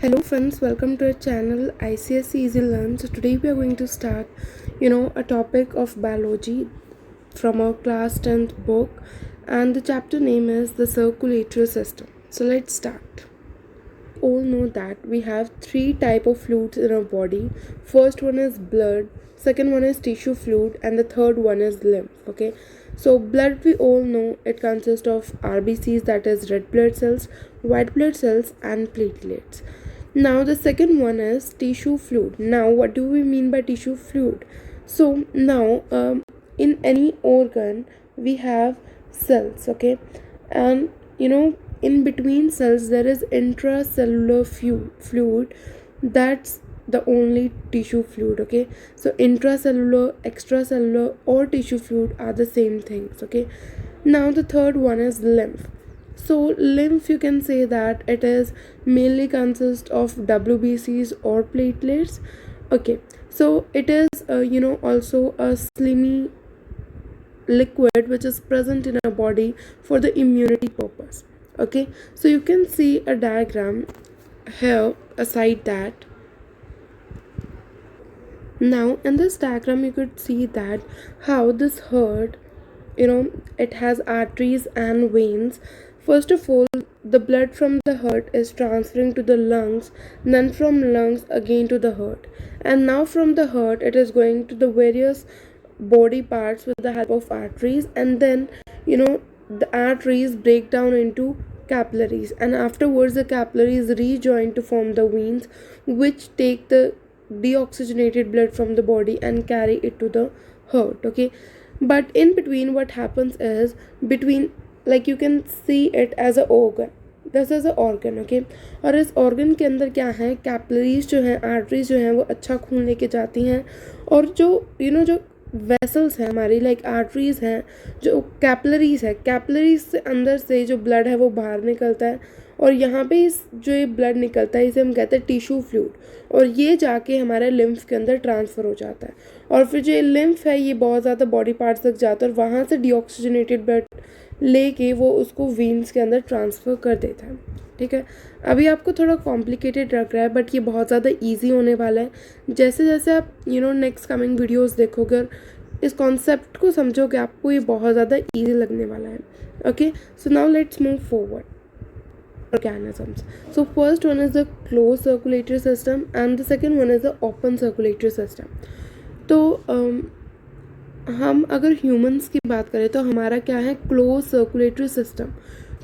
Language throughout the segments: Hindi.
Hello friends, welcome to our channel ICSE Easy Learn. So today we are going to start, a topic of biology from our class 10th book, and the chapter name is the circulatory system. So let's start. All know that we have three type of fluids in our body. First one is blood, second one is tissue fluid, and the third one is lymph. Okay, so blood, we all know it consists of RBCs, that is red blood cells, white blood cells, and platelets. Now the second one is tissue fluid. Now what do we mean by tissue fluid? So now in any organ we have cells. Okay, and in between cells there is intracellular fluid. That's the only tissue fluid. Okay, so intracellular, extracellular, or tissue fluid are the same things. Okay, now the third one is lymph. So lymph, you can say that it is mainly consist of WBCs or platelets. Okay, so it is also a slimy liquid which is present in our body for the immunity purpose. Okay, so you can see a diagram here aside that. Now in this diagram you could see that how this heart, it has arteries and veins. First of all, the blood from the heart is transferring to the lungs, then from lungs again to the heart, and now from the heart it is going to the various body parts with the help of arteries, and then the arteries break down into capillaries, and afterwards the capillaries rejoin to form the veins, which take the deoxygenated blood from the body and carry it to the heart. Okay, but in between what happens is, between, like you can see it as a organ, this is a organ. Okay, और इस ऑर्गन के अंदर क्या है, कैपिलरीज जो हैं, आर्टरीज जो हैं, वो अच्छा खून लेके जाती हैं, और जो जो वेसल्स हैं हमारी, लाइक आर्टरीज हैं, जो कैपिलरीज है, कैपिलरीज से अंदर से जो ब्लड है वो बाहर निकलता है, और यहाँ पे इस जो ये ब्लड निकलता है इसे हम कहते हैं टिश्यू फ्लूइड, और ये जाके हमारे लिम्फ के अंदर ट्रांसफ़र हो जाता है, और फिर जो ये लिम्फ है ये बहुत ज़्यादा बॉडी पार्ट्स तक जाता है, और वहाँ से डीऑक्सीजनेटेड ब्लड लेके वो उसको वेन्स के अंदर ट्रांसफ़र कर देता है. ठीक है, अभी आपको थोड़ा कॉम्प्लिकेटेड लग रहा है, बट ये बहुत ज़्यादा इजी होने वाला है. जैसे जैसे आप नेक्स्ट कमिंग वीडियोस देखोगे, इस कॉन्सेप्ट को समझोगे, आपको ये बहुत ज़्यादा इजी लगने वाला है. Okay, so now let's move forward. Organisms. So first one is the closed circulatory system and the second one is the open circulatory system. तो हम अगर ह्यूमंस की बात करें तो हमारा क्या है, क्लोज सर्कुलेटरी सिस्टम,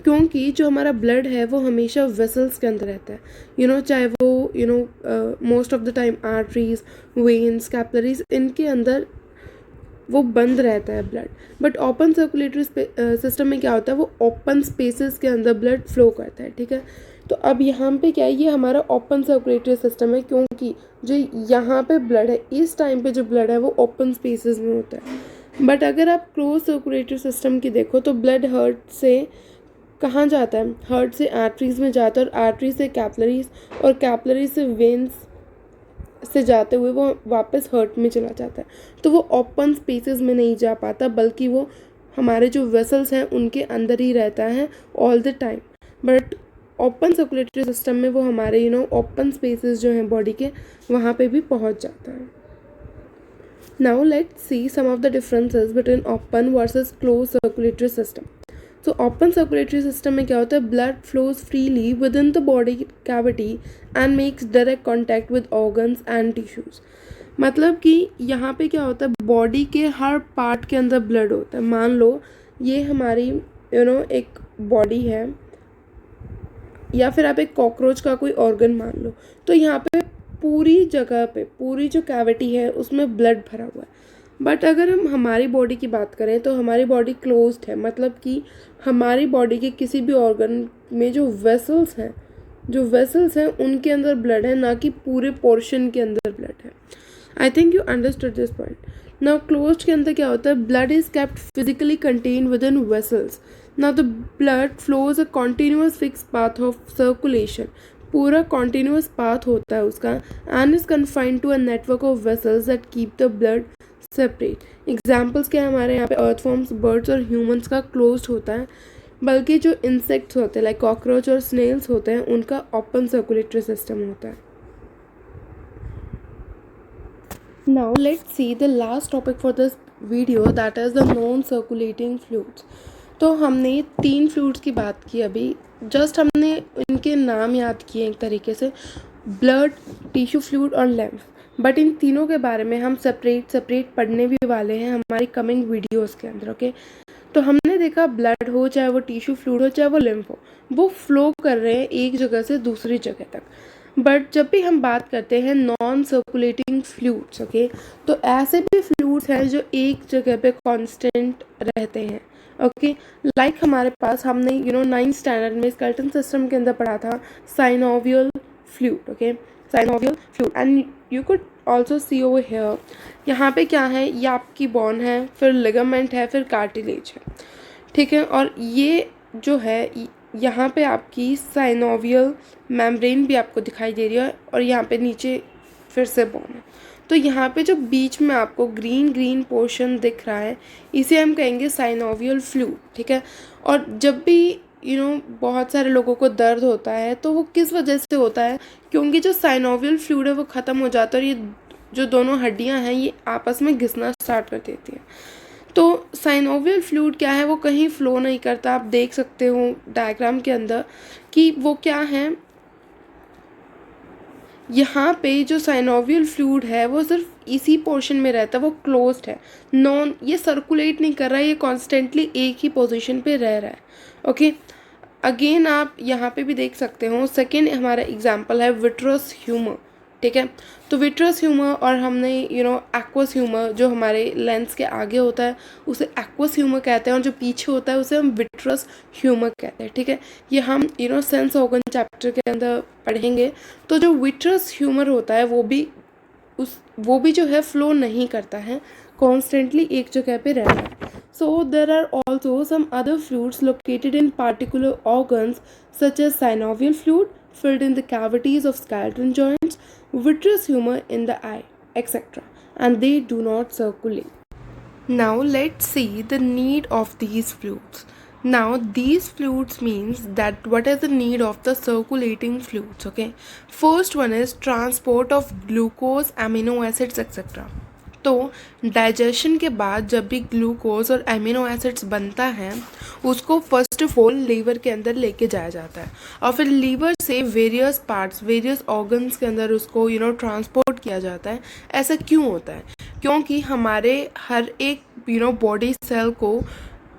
क्योंकि जो हमारा ब्लड है वो हमेशा वेसल्स के अंदर रहता है. चाहे वो most of the time arteries, veins, capillaries, इनके अंदर वो बंद रहता है blood. But open circulatory system में क्या होता है, वो ओपन स्पेसेस के अंदर ब्लड फ्लो करता है. ठीक है, तो अब यहाँ पे क्या है, ये हमारा ओपन सर्कुलेटरी सिस्टम है, क्योंकि जो यहाँ पे ब्लड है, इस टाइम पे जो ब्लड है वो ओपन स्पेसेस में होता है. बट अगर आप क्लोज सर्कुलेटरी सिस्टम की देखो तो ब्लड हार्ट से कहाँ जाता है, हार्ट से आर्टरीज में जाता है, और आर्टरी से कैपिलरीज, और कैपिलरीज से वेन्स से जाते हुए वो वापस हार्ट में चला जाता है. तो वो ओपन स्पेसेस में नहीं जा पाता, बल्कि वो हमारे जो वेसल्स हैं उनके अंदर ही रहता है all the time. But open circulatory system में वो हमारे ओपन स्पेसेस जो हैं बॉडी के, वहाँ पे भी पहुँच जाता है. Now let's see some of the differences between open versus close circulatory system. तो ओपन सर्कुलेटरी सिस्टम में क्या होता है, blood flows freely within the body cavity and makes direct contact with organs and tissues. मतलब कि यहाँ पे क्या होता है, बॉडी के हर पार्ट के अंदर ब्लड होता है. मान लो ये हमारी एक बॉडी है, या फिर आप एक कॉकरोच का कोई ऑर्गन मान लो, तो यहाँ पे पूरी जगह पे, पूरी जो कैविटी है उसमें ब्लड भरा हुआ है. बट अगर हम हमारी बॉडी की बात करें तो हमारी बॉडी क्लोज्ड है, मतलब कि हमारी बॉडी के किसी भी ऑर्गन में जो वेसल्स हैं उनके अंदर ब्लड है, ना कि पूरे पोर्शन के अंदर ब्लड है. I think you understood this point. Now closed के अंदर क्या होता है, blood is kept physically contained within vessels. Now the blood flows a continuous fix path of circulation, पूरा कॉन्टिन्यूअस पाथ होता है उसका, and is confined to a network of vessels that keep the blood separate. Examples क्या है हमारे यहाँ पे, अर्थफॉर्म्स, बर्ड्स और ह्यूमंस का क्लोज्ड होता है. बल्कि जो इंसेक्ट्स होते हैं लाइक कॉकरोच और स्नेल्स होते हैं उनका ओपन सर्कुलेटरी सिस्टम होता है. Now let's see the last topic for this video, that is the non-circulating fluids. तो हमने 3 फ्लूइड्स की बात की अभी. जस्ट हमने इनके नाम याद किए एक तरीके से, ब्लड, टिश्यू फ्लूइड और lymph. बट इन तीनों के बारे में हम सेपरेट पढ़ने भी वाले हैं हमारी कमिंग वीडियोस के अंदर. ओके, तो हमने देखा ब्लड हो, चाहे वो टिश्यू फ्लूइड हो, चाहे वो lymph हो, वो फ्लो कर रहे हैं एक जगह से दूसरी जगह तक. बट जब भी हम बात करते हैं नॉन सर्कुलेटिंग फ्लूइड्स, ओके, तो ऐसे भी फ्लूइड्स हैं जो एक जगह पे कांस्टेंट रहते हैं. ओके, लाइक हमारे पास, हमने 9th स्टैंडर्ड में स्केलेटन सिस्टम के अंदर पढ़ा था synovial fluid. Okay, synovial fluid, and you could also see over here. यहाँ पे क्या है, ये आपकी बोन है, फिर लिगामेंट है, फिर कार्टिलेज है. ठीक है, और ये जो है यहाँ पे आपकी साइनोवियल मेम्ब्रेन भी आपको दिखाई दे रही है, और यहाँ पे नीचे फिर से बोन है. तो यहाँ पे जो बीच में आपको ग्रीन पोर्शन दिख रहा है, इसे हम कहेंगे साइनोवियल फ्लूइड. ठीक है, और जब भी बहुत सारे लोगों को दर्द होता है तो वो किस वजह से होता है, क्योंकि जो साइनोवियल फ्लूइड है वो ख़त्म हो जाता है और ये जो दोनों हड्डियाँ हैं ये आपस में घिसना स्टार्ट कर देती हैं. तो साइनोवियल फ्लूइड क्या है, वो कहीं फ्लो नहीं करता. आप देख सकते हो डायग्राम के अंदर कि वो क्या है, यहाँ पे जो साइनोवियल फ्लूइड है वो सिर्फ इसी पोर्शन में रहता है, वो क्लोज्ड है, ये सर्कुलेट नहीं कर रहा है, ये कॉन्स्टेंटली एक ही पोजीशन पे रह रहा है. ओके, अगेन आप यहाँ पे भी देख सकते हो. सेकेंड हमारा एग्जाम्पल है विट्रस ह्यूमर. ठीक है, तो विट्रस ह्यूमर, और हमने एक्वस ह्यूमर जो हमारे लेंस के आगे होता है उसे एक्वस ह्यूमर कहते हैं, और जो पीछे होता है उसे हम विट्रस ह्यूमर कहते हैं. ठीक है, ये हम सेंस ऑर्गन चैप्टर के अंदर पढ़ेंगे. तो जो विट्रस ह्यूमर होता है वो भी जो है फ्लो नहीं करता है, कॉन्स्टेंटली एक जगह पे रह रहा है. So there are also some other fluids located in particular organs such as synovial fluid filled in the cavities of skeleton joints, vitreous humor in the eye, etc. And they do not circulate. Now let's see the need of these fluids. Now these fluids means that what is the need of the circulating fluids. Okay, first one is transport of glucose, amino acids, etc. तो डाइजेशन के बाद जब भी ग्लूकोज और एमिनो एसिड्स बनता है उसको फर्स्ट ऑफ ऑल लीवर के अंदर लेके जाया जाता है, और फिर लीवर से वेरियस पार्ट्स, वेरियस ऑर्गन्स के अंदर उसको ट्रांसपोर्ट किया जाता है. ऐसा क्यों होता है, क्योंकि हमारे हर एक बॉडी सेल को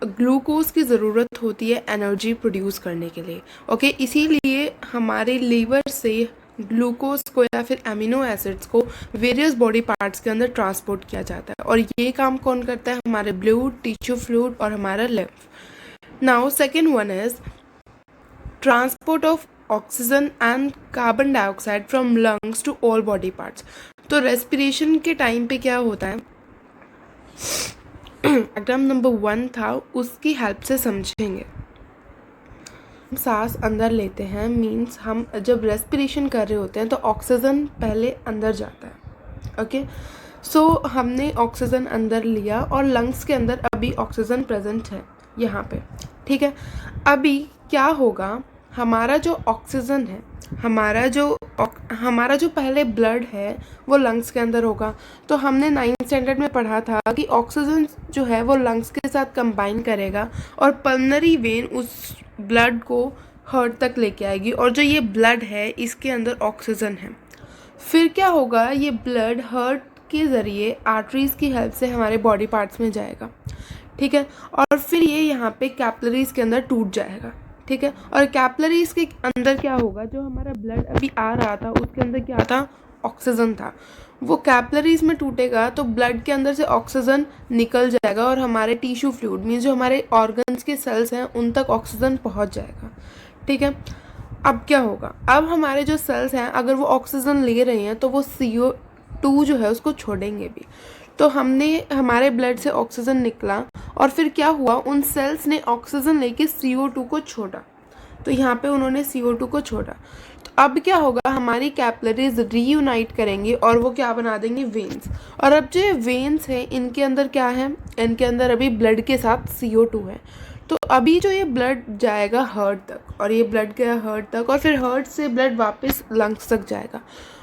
ग्लूकोज की ज़रूरत होती है एनर्जी प्रोड्यूस करने के लिए. ओके, इसीलिए हमारे लीवर से ग्लूकोज को या फिर एमिनो एसिड्स को वेरियस बॉडी पार्ट्स के अंदर ट्रांसपोर्ट किया जाता है, और ये काम कौन करता है, हमारे ब्लड, टिश्यू फ्लूइड और हमारा lymph. Now second one is transport of oxygen and carbon dioxide from lungs to all body parts. तो रेस्पिरेशन के टाइम पे क्या होता है, डायग्राम नंबर 1 था, उसकी हेल्प से समझेंगे. सांस अंदर लेते हैं, मीन्स हम जब रेस्पिरेशन कर रहे होते हैं तो ऑक्सीजन पहले अंदर जाता है. ओके, सो हमने ऑक्सीजन अंदर लिया और लंग्स के अंदर अभी ऑक्सीजन प्रेजेंट है यहाँ पे. ठीक है, अभी क्या होगा, हमारा जो ऑक्सीजन है, हमारा जो पहले ब्लड है वो लंग्स के अंदर होगा. तो हमने 9th स्टैंडर्ड में पढ़ा था कि ऑक्सीजन जो है वो लंग्स के साथ कंबाइन करेगा और पल्मनरी वेन उस ब्लड को हार्ट तक लेके आएगी, और जो ये ब्लड है इसके अंदर ऑक्सीजन है. फिर क्या होगा, ये ब्लड हार्ट के ज़रिए आर्टरीज़ की हेल्प से हमारे बॉडी पार्ट्स में जाएगा. ठीक है, और फिर ये यहाँ पे कैपिलरीज़ के अंदर टूट जाएगा. ठीक है, और कैपिलरीज़ के अंदर क्या होगा, जो हमारा ब्लड अभी आ रहा था उसके अंदर क्या था, ऑक्सीजन था, वो कैपिलरीज़ में टूटेगा तो ब्लड के अंदर से ऑक्सीजन निकल जाएगा और हमारे टिश्यू फ्लूइड मीन्स जो हमारे ऑर्गन्स के सेल्स हैं उन तक ऑक्सीजन पहुंच जाएगा. ठीक है, अब क्या होगा, अब हमारे जो सेल्स हैं अगर वो ऑक्सीजन ले रहे हैं तो वो CO2 जो है उसको छोड़ेंगे भी. तो हमारे ब्लड से ऑक्सीजन निकला और फिर क्या हुआ, उन सेल्स ने ऑक्सीजन लेके CO2 को छोड़ा. तो यहाँ पे उन्होंने CO2 को छोड़ा. तो अब क्या होगा, हमारी कैपिलरीज रीयूनाइट करेंगे और वो क्या बना देंगे, वेन्स. और अब जो वेन्स हैं इनके अंदर क्या है, इनके अंदर अभी ब्लड के साथ CO2 है. तो अभी जो ये ब्लड जाएगा हार्ट तक, और ये ब्लड गया हार्ट तक, और फिर हार्ट से ब्लड वापस लंग्स तक जाएगा,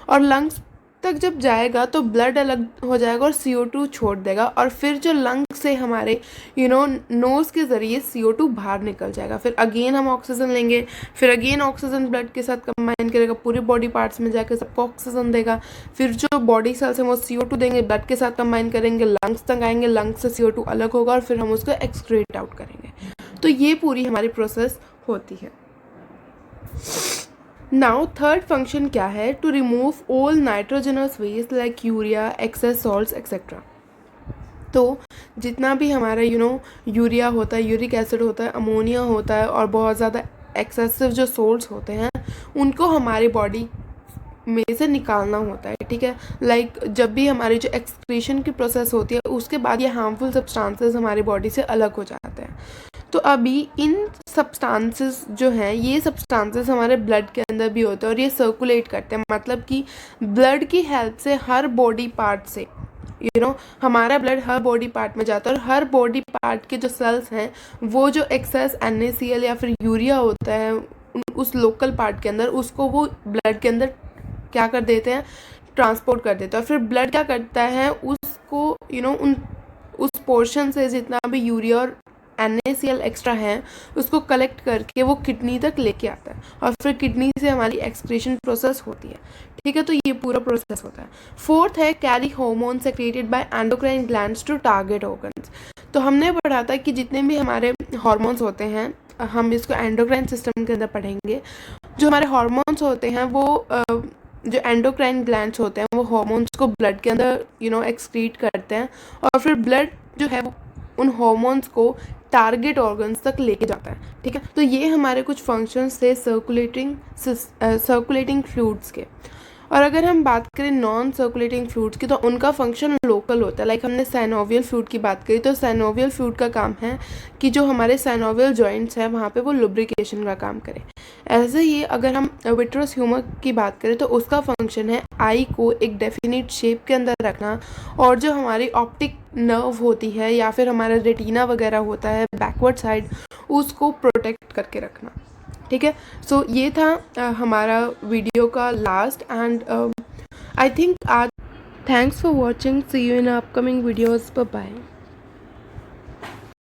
और लंग्स तक जब जाएगा तो ब्लड अलग हो जाएगा और CO2 छोड़ देगा, और फिर जो लंग्स से हमारे नोज़ के ज़रिए CO2 बाहर निकल जाएगा। फिर अगेन हम ऑक्सीजन लेंगे, फिर अगेन ऑक्सीजन ब्लड के साथ कंबाइन करेगा, पूरे बॉडी पार्ट्स में जाकर सबको ऑक्सीजन देगा। फिर जो बॉडी सेल्स हैं वो CO2 देंगे, ब्लड के साथ कंबाइन करेंगे, लंग्स तक आएंगे, लंग्स से CO2 अलग होगा और फिर हम उसको एक्सक्रीट आउट करेंगे। तो ये पूरी हमारी प्रोसेस होती है। नाउ थर्ड फंक्शन क्या है? To remove all nitrogenous waste like urea, excess salts etcetera. तो जितना भी हमारा यूरिया होता है, यूरिक एसिड होता है, अमोनिया होता है, और बहुत ज़्यादा एक्सेसिव जो सोल्ट्स होते हैं उनको हमारी बॉडी में से निकालना होता है, ठीक है। लाइक जब भी हमारी जो एक्सक्रीशन की प्रोसेस होती है उसके बाद ये हार्मफुल सब्सटेंसेस हमारी बॉडी से अलग हो जाते हैं। तो अभी इन सब्सटेंसेस जो हैं, ये सब्सटेंसेस हमारे ब्लड के अंदर भी होते हैं और ये सर्कुलेट करते हैं, मतलब कि ब्लड की हेल्प से हर बॉडी पार्ट से हमारा ब्लड हर बॉडी पार्ट में जाता है, और हर बॉडी पार्ट के जो सेल्स हैं वो जो एक्सेस NaCl या फिर यूरिया होता है उस लोकल पार्ट के अंदर, उसको वो ब्लड के अंदर क्या कर देते हैं, ट्रांसपोर्ट कर देते हैं। और फिर ब्लड क्या करता है, उसको उस पोर्शन से जितना भी यूरिया और NaCl एक्स्ट्रा है उसको कलेक्ट करके वो किडनी तक लेके आता है, और फिर किडनी से हमारी एक्सक्रीशन प्रोसेस होती है, ठीक है। तो ये पूरा प्रोसेस होता है। फोर्थ है carry hormone secreted by endocrine glands to target organs. तो हमने पढ़ा था कि जितने भी हमारे हार्मोन्स होते हैं, हम इसको एंडोक्राइन सिस्टम के अंदर पढ़ेंगे। जो हमारे हार्मोन्स होते हैं वो जो एंडोक्राइन ग्लैंड्स होते हैं वो हार्मोन्स को ब्लड के अंदर एक्सक्रीट करते हैं, और फिर ब्लड जो है वो उन हार्मोन्स को टारगेट ऑर्गन्स तक लेके जाता है, ठीक है। तो ये हमारे कुछ फंक्शंस थे सर्कुलेटिंग फ्लूइड्स के। और अगर हम बात करें नॉन सर्कुलेटिंग फ्लूइड्स की, तो उनका फंक्शन लोकल होता है। लाइक हमने साइनोवियल फ्लूइड की बात करी, तो साइनोवियल फ्लूइड का काम है कि जो हमारे साइनोवियल जॉइंट्स हैं वहाँ पे वो लुब्रिकेशन का काम करे। ऐसे ही अगर हम विट्रस ह्यूमर की बात करें तो उसका फंक्शन है आई को एक डेफिनेट शेप के अंदर रखना, और जो हमारी ऑप्टिक नर्व होती है या फिर हमारा रेटिना वगैरह होता है बैकवर्ड साइड, उसको प्रोटेक्ट करके रखना, ठीक है। सो ये था हमारा वीडियो का लास्ट, एंड आई थिंक आज thanks for watching, see you in upcoming videos, bye bye.